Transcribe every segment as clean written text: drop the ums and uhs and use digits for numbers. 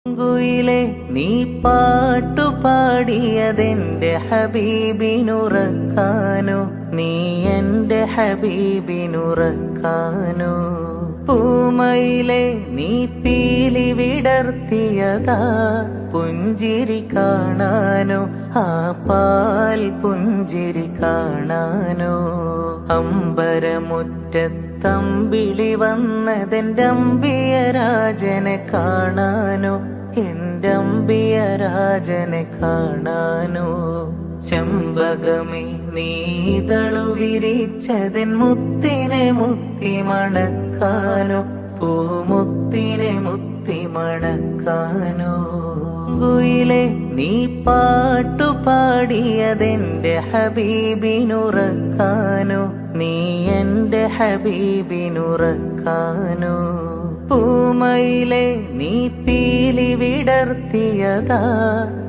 ഗുയിലെ നീ പാട്ടുപാടിയതെന്റെ ഹബീബിനുറക്കാനോ, നീ എന്റെ ഹബീബിനുറക്കാനോ. പൂമയിലെ നീ പീലി വിടർത്തിയതാ പുഞ്ചിരി കാണാനോ, ആ പാൽ പുഞ്ചിരി കാണാനോ. അമ്പരമുറ്റത്തമ്പിളി വന്നതെന്റെ അമ്പിയരാജനെ കാണാനോ, എന്റെ അമ്പിയരാജനെ കാണാനോ. ചെമ്പകമേ നീതളു വിരിച്ചതെൻ മുത്തിനെ മുത്തി മണക്കാനോ, പൂമുത്തിനെ മുത്തി മണക്കാനോ. ഗുയിലെ നീ പാട്ടുപാടിയതെന്റെ ഹബീബിനുറക്കാനോ, നീ എന്റെ ഹബീബിനുറക്കാനോ. പൂമയിലെ നീ പീലി വിടർത്തിയതാ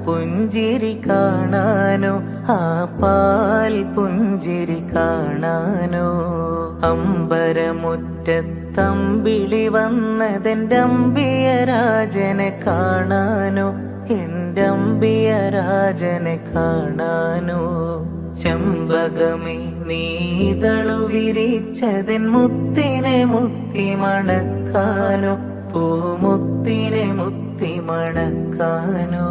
പുഞ്ചിരി കാണാനോ, ആ പാൽ പുഞ്ചിരി കാണാനോ. അമ്പരമുറ്റത്തമ്പിളി വന്നതെന്റെ അമ്പിയരാജനെ കാണാനോ, എന്റെ അമ്പിയരാജനെ കാണാനോ. ചെമ്പകമേ നീതളു വിരിച്ചതെൻ മുത്തിനെ മുത്തി മണക്കാനോ, പൂമുത്തിനെ മുത്തി മണക്കാനോ.